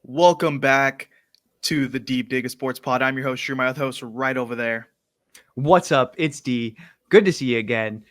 Welcome back to the Deep Dig Sports Pod. I'm your host, you're my other host right over there. What's up? It's D. Good to see you again.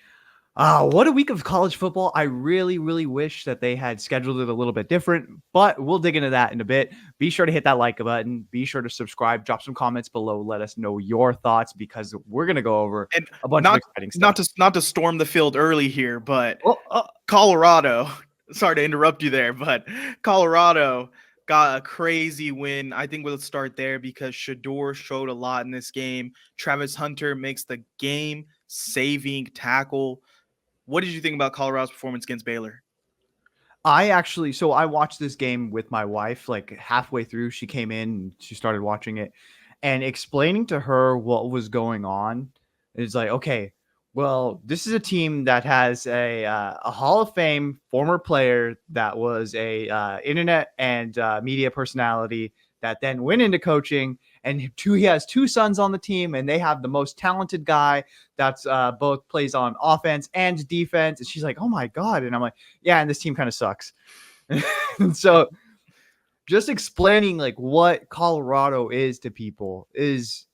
What a week of college football. I really wish that they had scheduled it a little bit different, but we'll dig into that in a bit. Be sure to hit that like button. Be sure to subscribe. Drop some comments below. Let us know your thoughts because we're going to go over And a bunch of exciting stuff. not to storm the field early here, but Oh, Colorado, sorry to interrupt you there, but Colorado got a crazy win. I think we'll start there because Shedeur showed a lot in this game. Travis Hunter makes the game saving tackle. What did you think about Colorado's performance against Baylor? I watched this game with my wife like halfway through. She came in and she started watching it and explaining to her what was going on. It's like, okay, well, this is a team that has a Hall of Fame former player that was a internet and media personality that then went into coaching, and he has two sons on the team, and they have the most talented guy that's both plays on offense and defense. And she's like, oh my god, and I'm like, yeah, and this team kind of sucks. And so just explaining like what Colorado is to people is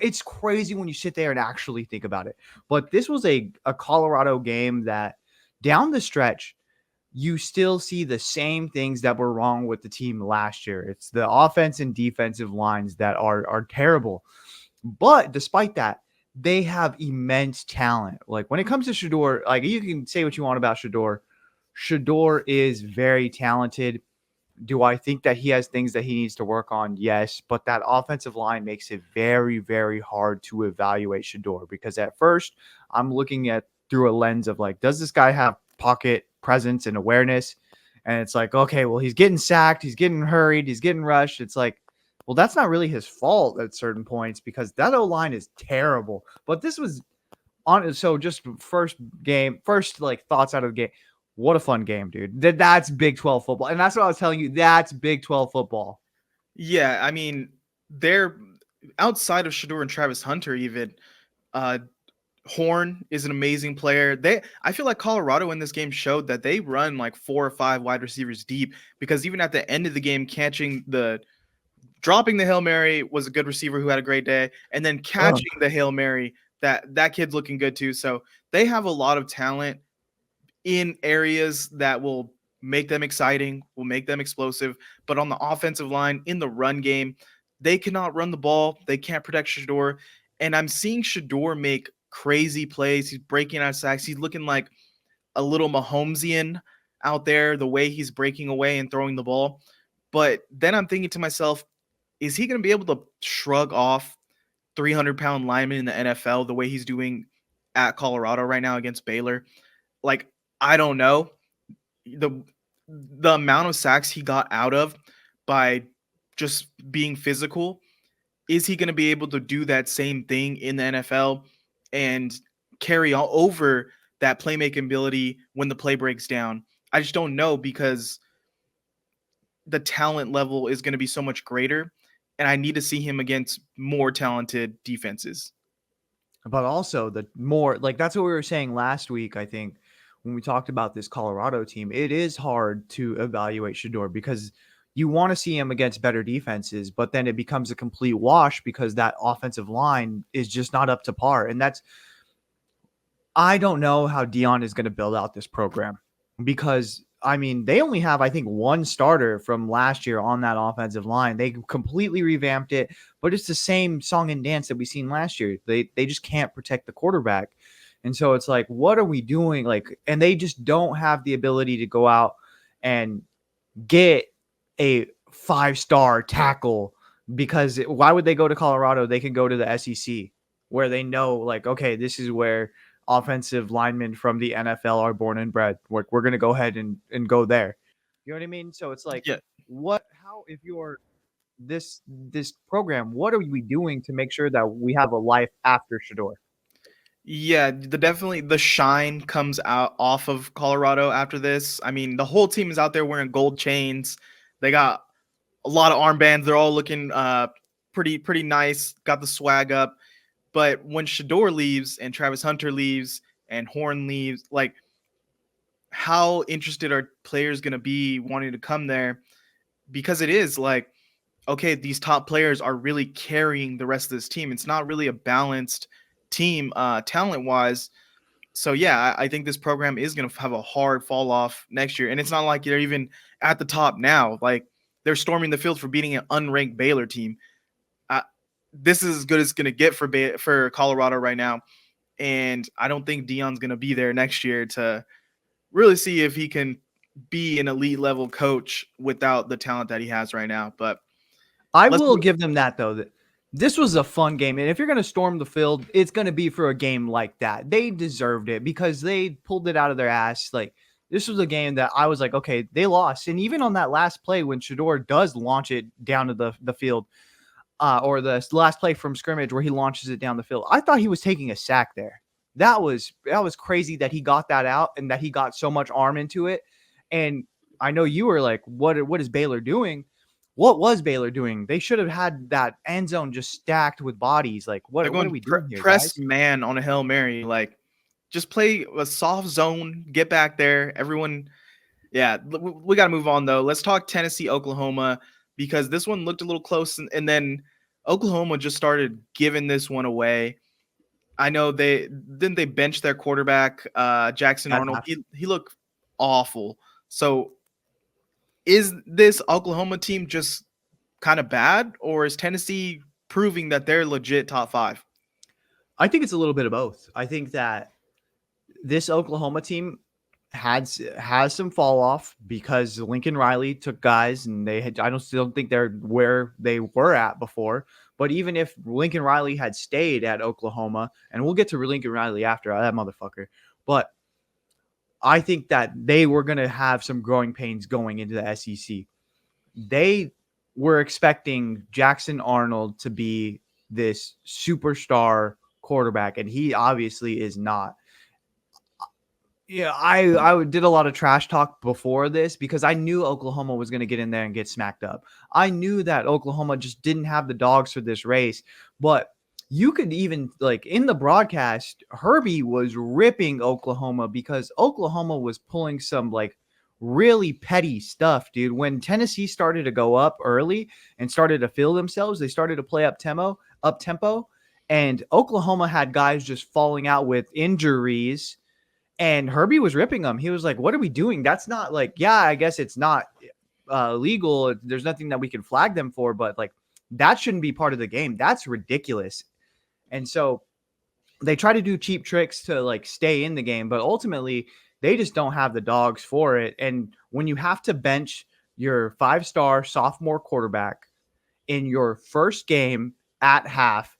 it's crazy when you sit there and actually think about it. But this was a Colorado game that down the stretch, you still see the same things that were wrong with the team last year. It's the offense and defensive lines that are terrible. But despite that, they have immense talent. Like when it comes to Shedeur, like you can say what you want about Shedeur. Shedeur is very talented. Do I think that he has things that he needs to work on? Yes, but that offensive line makes it very hard to evaluate Shedeur because at first I'm looking at through a lens of like, does this guy have pocket presence and awareness? And it's like, okay, well, he's getting sacked, he's getting hurried, he's getting rushed. It's like, well, that's not really his fault at certain points because that O line is terrible. But this was on. So just first like thoughts out of the game. What a fun game, dude. That's Big 12 football. And that's what I was telling you. That's Big 12 football. Yeah, I mean, they're outside of Shedeur and Travis Hunter, even uh, Horn is an amazing player. I feel like Colorado in this game showed that they run like 4 or 5 wide receivers deep because even at the end of the game, dropping the Hail Mary was a good receiver who had a great day, and then Ugh. catching the Hail Mary, that kid's looking good too. So they have a lot of talent in areas that will make them exciting, will make them explosive. But on the offensive line, in the run game, they cannot run the ball. They can't protect Shedeur. And I'm seeing Shedeur make crazy plays. He's breaking out of sacks. He's looking like a little Mahomesian out there, the way he's breaking away and throwing the ball. But then I'm thinking to myself, is he going to be able to shrug off 300-pound linemen in the NFL the way he's doing at Colorado right now against Baylor? Like, I don't know. The amount of sacks he got out of by just being physical, is he going to be able to do that same thing in the NFL and carry all over that playmaking ability when the play breaks down? I just don't know because the talent level is going to be so much greater, and I need to see him against more talented defenses. But also the more like that's what we were saying last week, I think, when we talked about this Colorado team. It is hard to evaluate Shedeur because you want to see him against better defenses, but then it becomes a complete wash because that offensive line is just not up to par. And that's I don't know how Dion is going to build out this program because I mean they only have I think one starter from last year on that offensive line. They completely revamped it, but it's the same song and dance that we seen last year. They just can't protect the quarterback. And so it's like, what are we doing? Like, and they just don't have the ability to go out and get a 5-star tackle because why would they go to Colorado? They can go to the SEC where they know, like, okay, this is where offensive linemen from the NFL are born and bred. We're going to go ahead and go there. You know what I mean? So it's like, Yeah. how, if you're this program, what are we doing to make sure that we have a life after Shedeur? Yeah, definitely the shine comes out off of Colorado after this. I mean, the whole team is out there wearing gold chains. They got a lot of armbands. They're all looking pretty nice. Got the swag up. But when Shedeur leaves and Travis Hunter leaves and Horn leaves, how interested are players going to be wanting to come there? because it is like, okay, these top players are really carrying the rest of this team. It's not really a balanced team talent wise. So yeah, I think this program is going to have a hard fall off next year. And it's not like they're even at the top now. Like they're storming the field for beating an unranked Baylor team. Uh, this is as good as it's going to get for Colorado right now. And I don't think Dion's going to be there next year to really see if he can be an elite level coach without the talent that he has right now. But I let's will move. give them that though. That this was a fun game, and if you're going to storm the field, it's going to be for a game like that. They deserved it because they pulled it out of their ass. Like this was a game that I was like, okay, they lost, and even on that last play when Shedeur does launch it down to the field, or the last play from scrimmage where he launches it down the field, I thought he was taking a sack there. That was crazy that he got that out and that he got so much arm into it. And I know you were like, what is Baylor doing? What was Baylor doing? They should have had that end zone just stacked with bodies. Like, They're what are going we doing here, press guys? man on a Hail Mary. Like, just play a soft zone, get back there. Everyone, yeah, we got to move on, though. Let's talk Tennessee, Oklahoma, because this one looked a little close. And then Oklahoma just started giving this one away. I know they bench their quarterback, Jackson At Arnold. half. He looked awful. So is this Oklahoma team just kind of bad, or is Tennessee proving that they're legit top five? I think it's a little bit of both. I think that this Oklahoma team has some fall off because Lincoln Riley took guys and they had, I don't still think they're where they were at before. But even if Lincoln Riley had stayed at Oklahoma, and we'll get to Lincoln Riley after that motherfucker, but I think that they were going to have some growing pains going into the SEC. They were expecting Jackson Arnold to be this superstar quarterback, and he obviously is not. Yeah, I did a lot of trash talk before this because I knew Oklahoma was going to get in there and get smacked up. I knew that Oklahoma just didn't have the dogs for this race, but you could even like in the broadcast, Herbie was ripping Oklahoma because Oklahoma was pulling some like really petty stuff, dude. When Tennessee started to go up early and started to feel themselves, they started to play up tempo, and Oklahoma had guys just falling out with injuries and Herbie was ripping them. He was like, "What are we doing? That's not like, yeah, I guess it's not legal. There's nothing that we can flag them for, but like that shouldn't be part of the game. That's ridiculous." And so they try to do cheap tricks to like stay in the game, but ultimately they just don't have the dogs for it. And when you have to bench your 5-star sophomore quarterback in your first game at half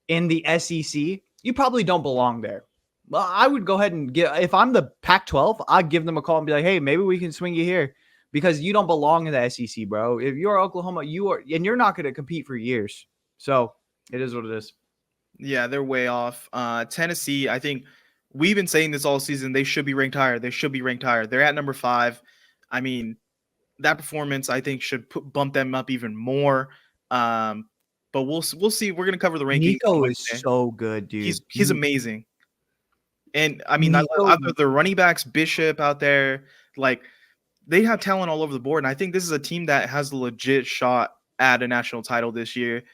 in the SEC, you probably don't belong there. Well, I would go ahead and if I'm the Pac-12, I'd give them a call and be like, hey, maybe we can swing you here because you don't belong in the SEC, bro. If you're Oklahoma, and you're not going to compete for years. So it is what it is. Yeah, they're way off. Tennessee, I think we've been saying this all season. They should be ranked higher. They should be ranked higher. They're at number 5. I mean, that performance I think should bump them up even more. But we'll see. We're gonna cover the rankings on Nico is Wednesday. so good, dude. He's amazing. And I mean, Nico, I love the running backs, Bishop out there. Like they have talent all over the board, and I think this is a team that has a legit shot at a national title this year.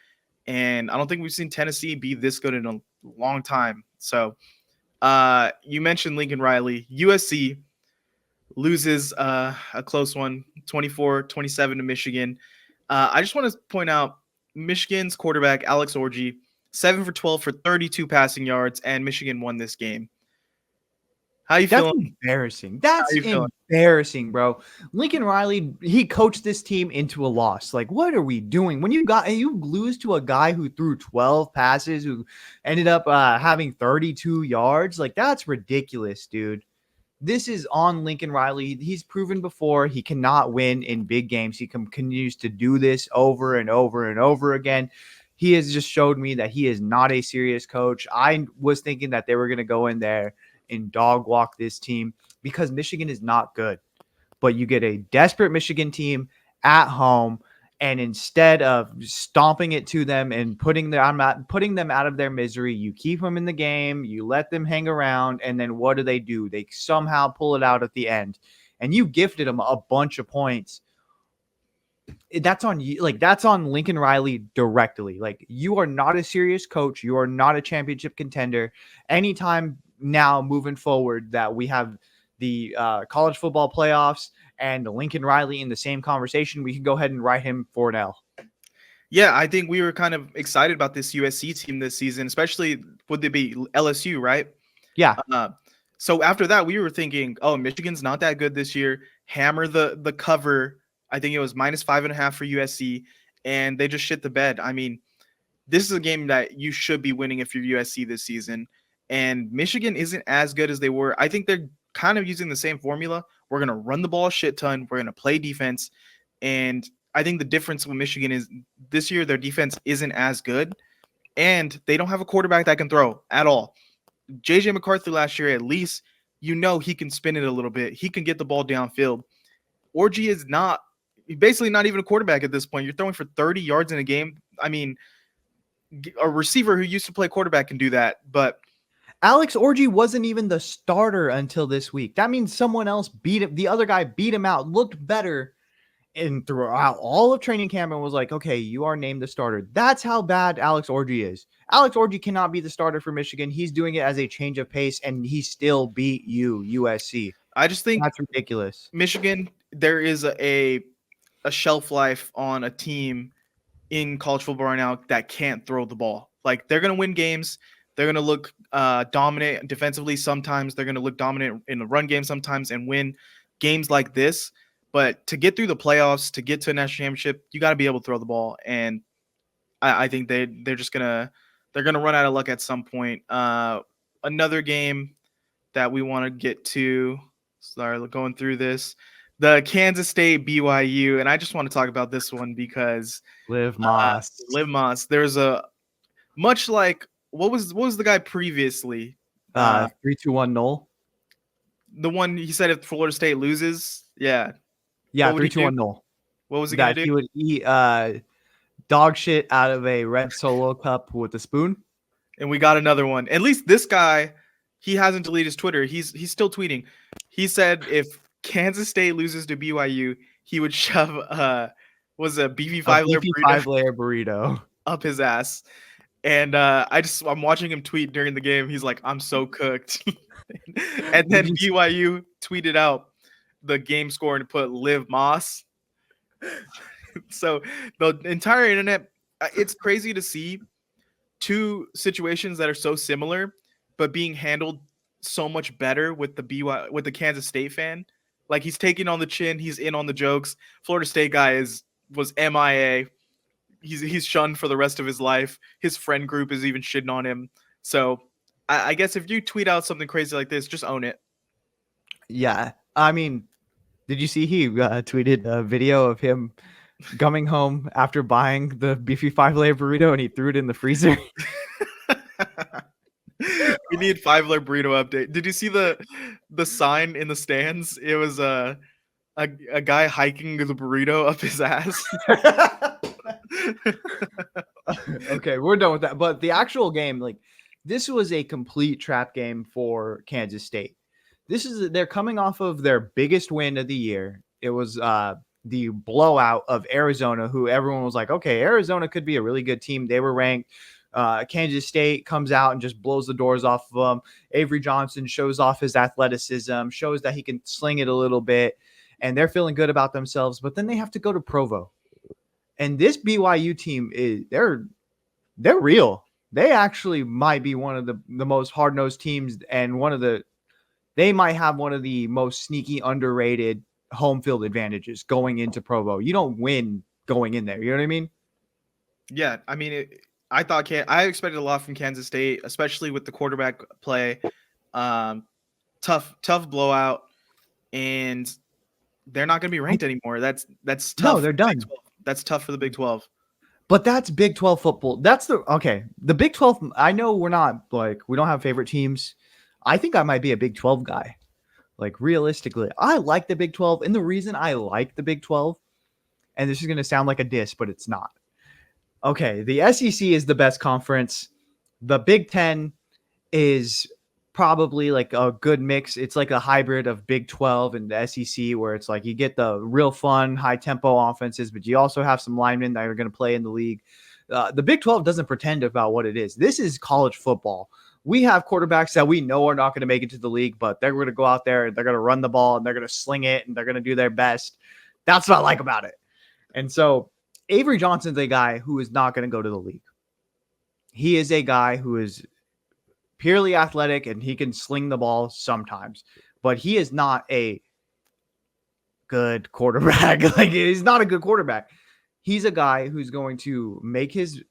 And I don't think we've seen Tennessee be this good in a long time. So you mentioned Lincoln Riley. USC loses a close one, 24-27 to Michigan. I just want to point out Michigan's quarterback, Alex Orji, 7 for 12 for 32 passing yards, and Michigan won this game. How you that's feeling? embarrassing. How That's you feeling? embarrassing, bro. Lincoln Riley, he coached this team into a loss. Like, what are we doing? When you lose to a guy who threw 12 passes, who ended up having 32 yards, like that's ridiculous, dude. This is on Lincoln Riley. He's proven before he cannot win in big games. He continues to do this over and over and over again. He has just showed me that he is not a serious coach. I was thinking that they were going to go in there and dog walk this team because Michigan is not good. But you get a desperate Michigan team at home, and instead of stomping it to them and putting them out of their misery, you keep them in the game, you let them hang around, and then what do? They somehow pull it out at the end. And you gifted them a bunch of points that's on you. Like, that's on Lincoln Riley directly. Like, you are not a serious coach. You are not a championship contender. Anytime now moving forward that we have the college football playoffs and Lincoln Riley in the same conversation, we can go ahead and write him for an L. Yeah, I think we were kind of excited about this USC team this season, especially would they be LSU, right? Yeah. So after that, we were thinking, oh, Michigan's not that good this year. Hammer the cover. I think it was -5.5 for USC, and they just shit the bed. I mean, this is a game that you should be winning if you're USC this season. And Michigan isn't as good as they were. I think they're kind of using the same formula. We're going to run the ball a shit ton. We're going to play defense. And I think the difference with Michigan is this year their defense isn't as good. And they don't have a quarterback that can throw at all. JJ McCarthy last year, at least, he can spin it a little bit. He can get the ball downfield. Orji is basically not even a quarterback at this point. You're throwing for 30 yards in a game. I mean, a receiver who used to play quarterback can do that, but Alex Orji wasn't even the starter until this week. That means someone else beat him. The other guy beat him out, looked better, and throughout all of training camp and was like, okay, you are named the starter. That's how bad Alex Orji is. Alex Orji cannot be the starter for Michigan. He's doing it as a change of pace, and he still beat USC. I just think that's ridiculous. Michigan, there is a shelf life on a team in college football right now that can't throw the ball. Like, they're going to win games. They're going to look dominant defensively sometimes. They're going to look dominant in the run game sometimes and win games like this. But to get through the playoffs, to get to a national championship, you got to be able to throw the ball. And I think they're gonna run out of luck at some point. Another game that we want to get to. Sorry, going through this. The Kansas State BYU, and I just want to talk about this one because Liv Moss. There's a much like what was the guy previously? 3-2-1 Knoll. The one he said if Florida State loses, yeah, 3-2-1 Knoll. What was he gonna do? He would eat dog shit out of a red Solo cup with a spoon. And we got another one. At least this guy, he hasn't deleted his Twitter. He's still tweeting. He said if Kansas State loses to BYU, he would shove was a beefy five-layer burrito up his ass. And I'm watching him tweet during the game. He's like, I'm so cooked. And then BYU tweeted out the game score and put Liv Moss. So the entire internet, it's crazy to see two situations that are so similar, but being handled so much better with the Kansas State fan. Like, he's taking on the chin, he's in on the jokes. Florida State guy was MIA. He's shunned for the rest of his life. His friend group is even shitting on him. So I guess if you tweet out something crazy like this, just own it. Yeah. I mean, did you see he tweeted a video of him coming home after buying the beefy 5-layer burrito and he threw it in the freezer? We need 5-layer burrito update. Did you see the sign in the stands? It was a guy hiking the burrito up his ass. Okay, we're done with that. But the actual game, like, this was a complete trap game for Kansas State. They're coming off of their biggest win of the year. It was the blowout of Arizona, who everyone was like, okay, Arizona could be a really good team. They were ranked. Kansas State comes out and just blows the doors off of them. Avery Johnson shows off his athleticism, shows that he can sling it a little bit, and they're feeling good about themselves. But then they have to go to Provo. And this BYU team they're real. They actually might be one of the most hard-nosed teams, and they might have one of the most sneaky, underrated home field advantages going into Provo. You don't win going in there. You know what I mean? Yeah, I mean, I expected a lot from Kansas State, especially with the quarterback play. Tough blowout, and they're not going to be ranked anymore. That's tough. No, they're done. That's tough for the Big 12. But that's Big 12 football. The Big 12. I know we don't have favorite teams. I think I might be a Big 12 guy. Like, realistically, I like the Big 12. And the reason I like the Big 12, and this is going to sound like a diss, but it's not. Okay, the SEC is the best conference. The Big 10 is probably like a good mix. It's like a hybrid of Big 12 and the SEC, where it's like you get the real fun, high tempo offenses, but you also have some linemen that are going to play in the league. The Big 12 doesn't pretend about what it is. This is college football. We have quarterbacks that we know are not going to make it to the league, but they're going to go out there and they're going to run the ball and they're going to sling it and they're going to do their best. That's what I like about it. And so Avery Johnson's a guy who is not going to go to the league. He is a guy who is purely athletic and he can sling the ball sometimes, but he is not a good quarterback. Like, he's not a good quarterback. He's a guy who's going to make his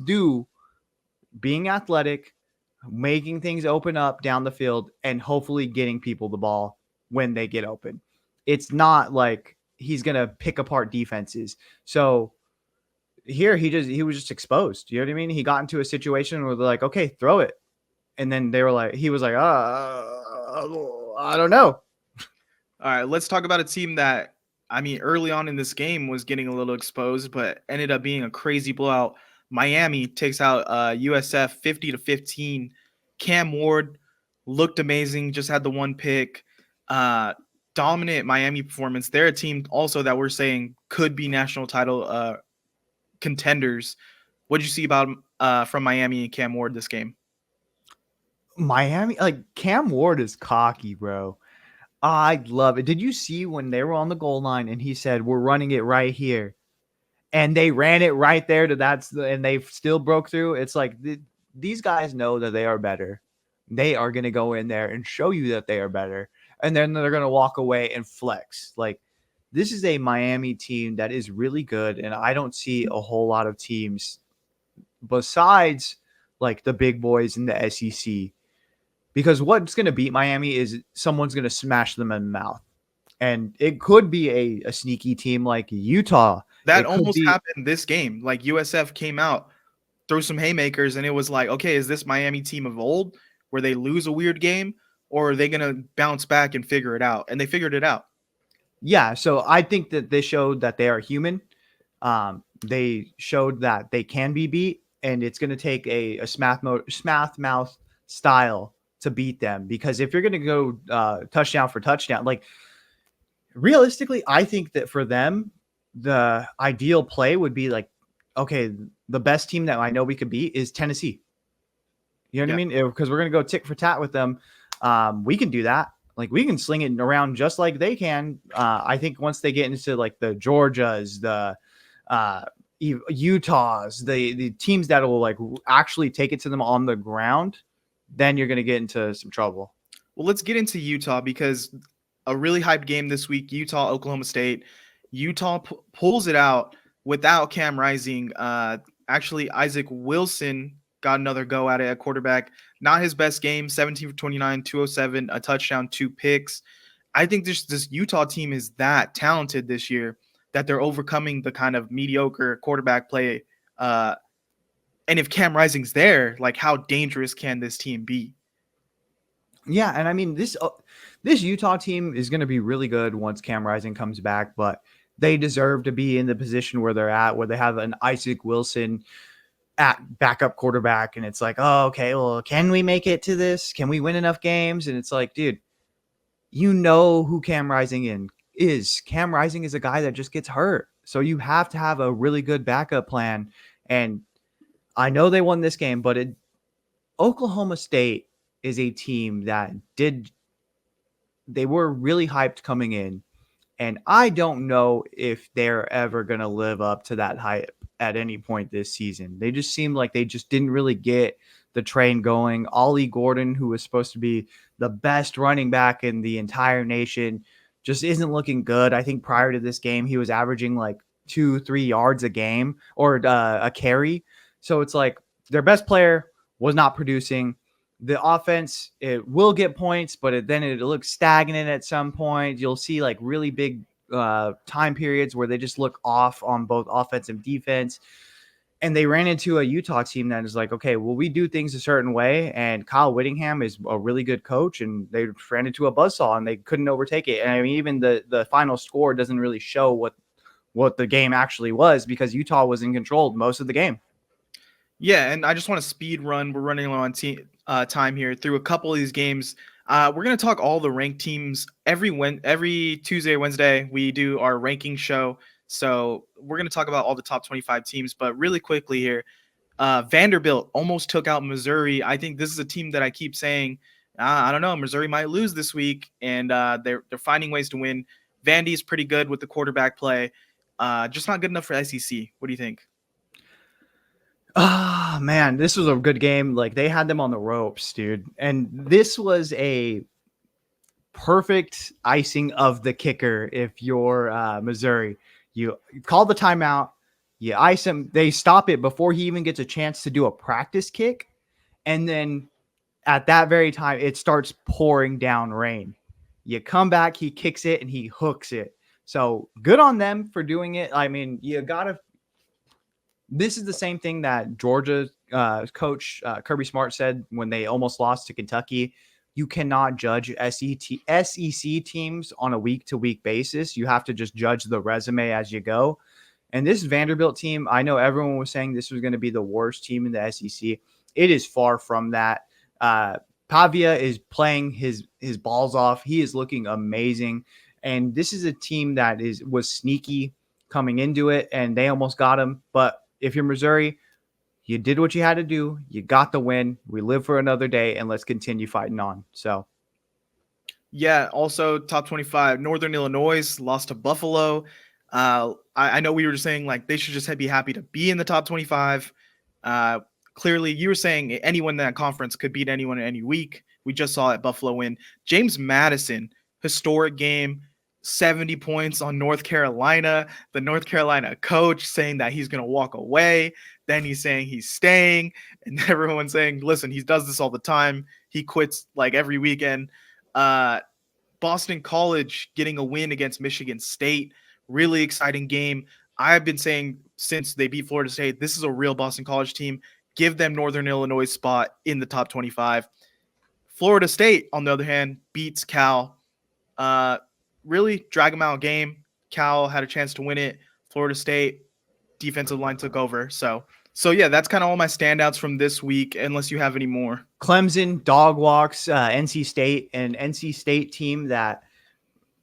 due being athletic, making things open up down the field, and hopefully getting people the ball when they get open. It's not like he's going to pick apart defenses. So here he was just exposed. You know what I mean? He got into a situation where they're like, okay, throw it. And then he was like, I don't know. All right, let's talk about a team that, I mean, early on in this game was getting a little exposed, but ended up being a crazy blowout. Miami takes out USF 50-15. Cam Ward looked amazing, just had the one pick. Dominant Miami performance. They're a team also that we're saying could be national title contenders. What did you see about from Miami and Cam Ward this game? Miami, like, Cam Ward is cocky, bro. I love it. Did you see when they were on the goal line and he said, we're running it right here? And they ran it right there and they still broke through. It's like these guys know that they are better. They are going to go in there and show you that they are better. And then they're going to walk away and flex. Like, this is a Miami team that is really good. And I don't see a whole lot of teams besides like the big boys in the SEC. Because what's going to beat Miami is someone's going to smash them in the mouth. And it could be a sneaky team like Utah. That almost happened this game. Like, USF came out, threw some haymakers, and it was like, okay, is this Miami team of old where they lose a weird game, or are they going to bounce back and figure it out? And they figured it out. Yeah, so I think that they showed that they are human. They showed that they can be beat, and it's going to take a smash mouth style to beat them, because if you're going to go touchdown for touchdown, like, realistically, I think that for them, the ideal play would be like, okay, the best team that I know we could beat is Tennessee. You know what I mean? Because we're going to go tick for tat with them. We can do that. Like, we can sling it around just like they can. I think once they get into like the Georgias, the Utahs, the teams that will like actually take it to them on the ground, then you're going to get into some trouble. Well, let's get into Utah, because a really hyped game this week, Utah, Oklahoma State. Utah pulls it out without Cam Rising. Actually, Isaac Wilson got another go at it at quarterback. Not his best game, 17 for 29, 207, a touchdown, 2 picks. I think this Utah team is that talented this year that they're overcoming the kind of mediocre quarterback play. And if Cam Rising's there, like, how dangerous can this team be? Yeah, and I mean, this Utah team is going to be really good once Cam Rising comes back, but they deserve to be in the position where they're at, where they have an Isaac Wilson at backup quarterback, and it's like, oh, okay, well, can we make it to this? Can we win enough games? And it's like, dude, you know who Cam Rising is. Cam Rising is a guy that just gets hurt, so you have to have a really good backup plan. And I know they won this game, but Oklahoma State is a team that they were really hyped coming in, and I don't know if they're ever going to live up to that hype at any point this season. They just seemed like they just didn't really get the train going. Ollie Gordon, who was supposed to be the best running back in the entire nation, just isn't looking good. I think prior to this game, he was averaging like 2-3 yards a game or a carry. So it's like their best player was not producing. The offense, it will get points, but then it looks stagnant at some point. You'll see like really big time periods where they just look off on both offense and defense. And they ran into a Utah team that is like, okay, well, we do things a certain way. And Kyle Whittingham is a really good coach, and they ran into a buzzsaw and they couldn't overtake it. And I mean, even the final score doesn't really show what the game actually was, because Utah was in control most of the game. Yeah, and I just want to speed run. We're running low on time here through a couple of these games. We're gonna talk all the ranked teams every Tuesday or Wednesday. We do our ranking show, so we're gonna talk about all the top 25 teams. But really quickly here, Vanderbilt almost took out Missouri. I think this is a team that I keep saying, I don't know, Missouri might lose this week, and they're finding ways to win. Vandy's pretty good with the quarterback play, just not good enough for SEC. What do you think? Ah, man, this was a good game. Like, they had them on the ropes, dude. And this was a perfect icing of the kicker. If you're Missouri, you call the timeout, you ice him, they stop it before he even gets a chance to do a practice kick. And then at that very time, it starts pouring down rain. You come back, he kicks it, and he hooks it. So good on them for doing it. I mean, you got to. This is the same thing that Georgia coach Kirby Smart said when they almost lost to Kentucky. You cannot judge SEC teams on a week-to-week basis. You have to just judge the resume as you go. And this Vanderbilt team, I know everyone was saying this was going to be the worst team in the SEC. It is far from that. Pavia is playing his balls off. He is looking amazing. And this is a team that was sneaky coming into it, and they almost got him. But if you're Missouri, you did what you had to do. You got the win. We live for another day, and let's continue fighting on. So, yeah, also top 25, Northern Illinois lost to Buffalo. I know we were just saying like they should just be happy to be in the top 25. Clearly, you were saying anyone in that conference could beat anyone in any week. We just saw it, Buffalo win. James Madison, historic game, 70 points on North Carolina. The North Carolina coach saying that he's going to walk away. Then he's saying he's staying. And everyone's saying, listen, he does this all the time. He quits like every weekend. Boston College getting a win against Michigan State. Really exciting game. I've been saying since they beat Florida State, this is a real Boston College team. Give them Northern Illinois spot in the top 25. Florida State, on the other hand, beats Cal. Really drag them out game. Cal had a chance to win it. Florida State defensive line took over. So yeah, that's kind of all my standouts from this week, unless you have any more. Clemson dog walks NC State, an NC State team that,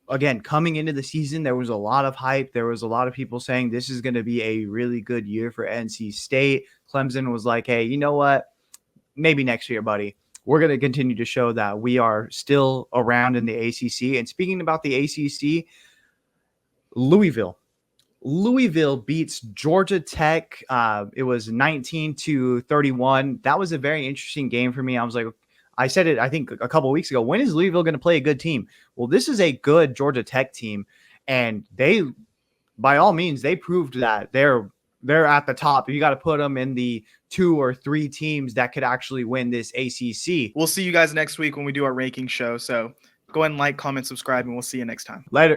again, coming into the season, there was a lot of hype. There was a lot of people saying this is going to be a really good year for NC State. Clemson was like, hey, you know what? Maybe next year, buddy. We're going to continue to show that we are still around in the ACC. And speaking about the ACC, Louisville beats Georgia Tech. It was 19-31. That was a very interesting game for me. I was like, I said it, I think, a couple of weeks ago. When is Louisville going to play a good team? Well, this is a good Georgia Tech team, and they, by all means, they proved that they're at the top. You got to put them in the 2 or 3 teams that could actually win this ACC. We'll see you guys next week when we do our ranking show. So go ahead and like, comment, subscribe, and we'll see you next time. Later.